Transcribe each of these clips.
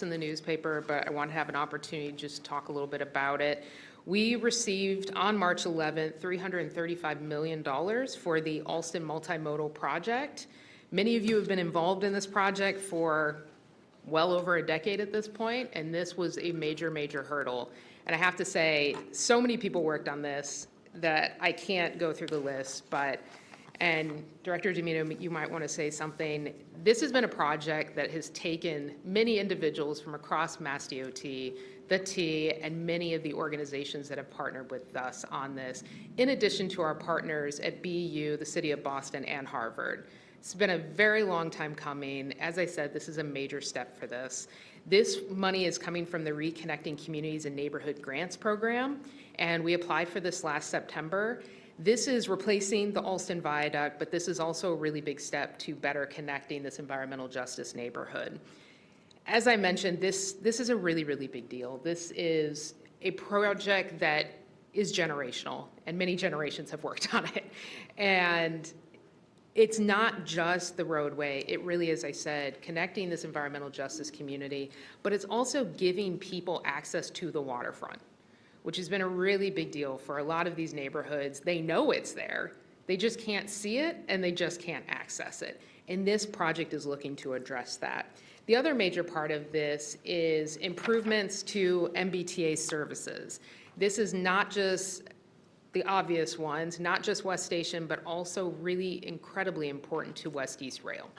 in the newspaper, but I want to have an opportunity to just talk a little bit about it. We received on March 11th $335 million for the Allston multimodal project. Many of you have been involved in this project for well over a decade at this point, and this was a major, major hurdle. And I have to say, so many people worked on this that I can't go through the list, and Director Domino, you might want to say something. This has been a project that has taken many individuals from across MassDOT, the T, and many of the organizations that have partnered with us on this, in addition to our partners at BU, the City of Boston, and Harvard. It's been a very long time coming. As I said, this is a major step for this. This money is coming from the Reconnecting Communities and Neighborhood Grants Program, and we applied for this last September. This is replacing the Allston Viaduct, but this is also a really big step to better connecting this environmental justice neighborhood. As I mentioned, this is a really, really big deal. This is a project that is generational, and many generations have worked on it. And it's not just the roadway. It really, as I said, connecting this environmental justice community, but it's also giving people access to the waterfront, which has been a really big deal for a lot of these neighborhoods. They know it's there, they just can't see it, and they just can't access it. And this project is looking to address that. The other major part of this is improvements to MBTA services. This is not just the obvious ones, not just West Station, but also really incredibly important to West East Rail,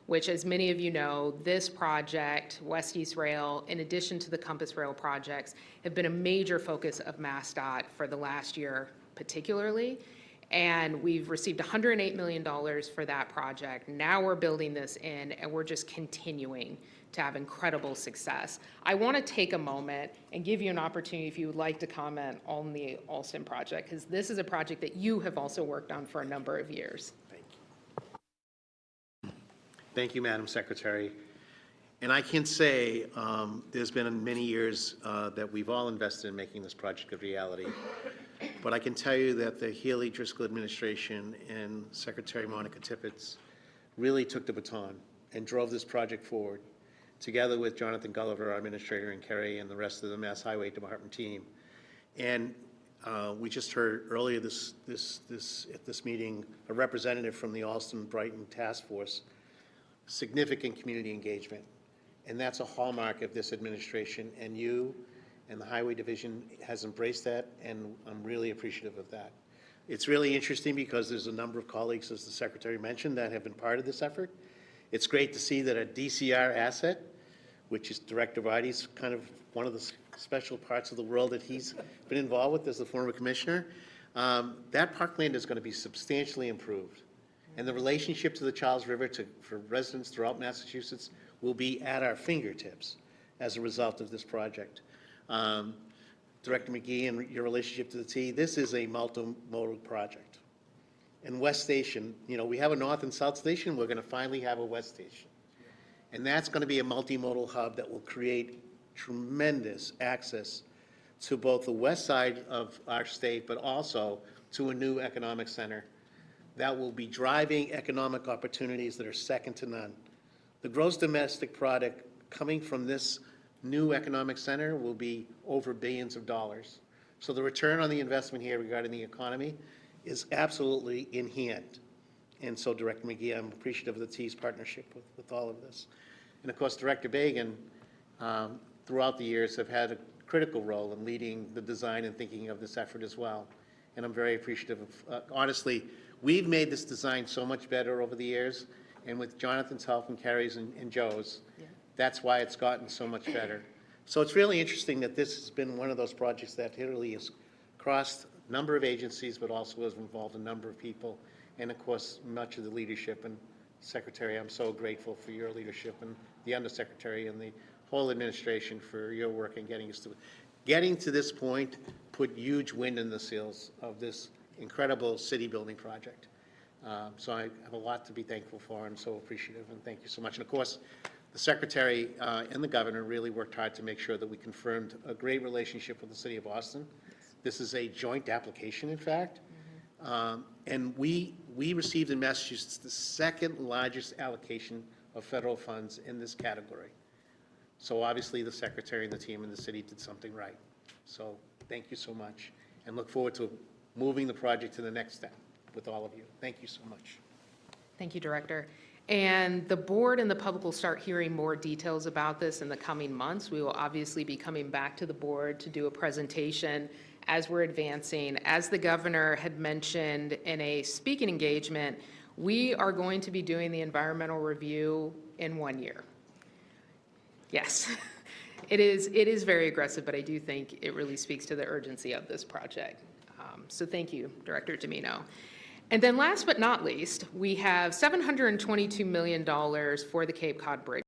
which, as many of you know, this project, West East Rail, in addition to the Compass Rail projects, have been a major focus of MassDOT for the last year particularly. And we've received $108 million for that project. Now we're building this in, and we're just continuing to have incredible success. I want to take a moment and give you an opportunity, if you would like to comment on the Allston project, because this is a project that you have also worked on for a number of years. Thank you. Thank you, Madam Secretary. And I can say there's been many years that we've all invested in making this project a reality. But I can tell you that the Healy Driscoll administration and Secretary Monica Tippett really took the baton and drove this project forward, together with Jonathan Gulliver, our administrator, and Kerry, and the rest of the Mass Highway Department team. And we just heard earlier at this meeting a representative from the Allston-Brighton Task Force, significant community engagement. And that's a hallmark of this administration, and you and the Highway Division has embraced that, and I'm really appreciative of that. It's really interesting because there's a number of colleagues, as the Secretary mentioned, that have been part of this effort. It's great to see that a DCR asset, which is Director Vardy's kind of one of the special parts of the world that he's been involved with as the former commissioner, that parkland is going to be substantially improved. And the relationship to the Charles River for residents throughout Massachusetts will be at our fingertips as a result of this project. Director McGee, and your relationship to the T, this is a multimodal project. And West Station, you know, we have a North and South Station, we're going to finally have a West Station. And that's going to be a multimodal hub that will create tremendous access to both the west side of our state, but also to a new economic center that will be driving economic opportunities that are second to none. The gross domestic product coming from this new economic center will be over billions of dollars. So the return on the investment here regarding the economy is absolutely in hand. And so, Director McGee, I'm appreciative of the T's partnership with all of this. And of course, Director Bagan, throughout the years, have had a critical role in leading the design and thinking of this effort as well. And I'm very appreciative of, honestly, we've made this design so much better over the years, and with Jonathan's help and Carrie's and Joe's, that's why it's gotten so much better. So it's really interesting that this has been one of those projects that literally has crossed a number of agencies, but also has involved a number of people, and of course, much of the leadership. And Secretary, I'm so grateful for your leadership, and the Undersecretary and the whole administration for your work in getting us to this point, put huge wind in the sails of this incredible city building project. So I have a lot to be thankful for, and so appreciative, and thank you so much. And of course, the Secretary and the Governor really worked hard to make sure that we confirmed a great relationship with the City of Boston. This is a joint application, in fact. And we received in Massachusetts the second largest allocation of federal funds in this category. So obviously, the secretary and the team in the city did something right. So thank you so much, and look forward to moving the project to the next step with all of you. Thank you so much. Thank you, Director. And the board and the public will start hearing more details about this in the coming months. We will obviously be coming back to the board to do a presentation as we're advancing. As the governor had mentioned in a speaking engagement, we are going to be doing the environmental review in 1 year. Yes, it is very aggressive, but I do think it really speaks to the urgency of this project. So thank you, Director Domino. And then last but not least, we have $722 million for the Cape Cod Bridge.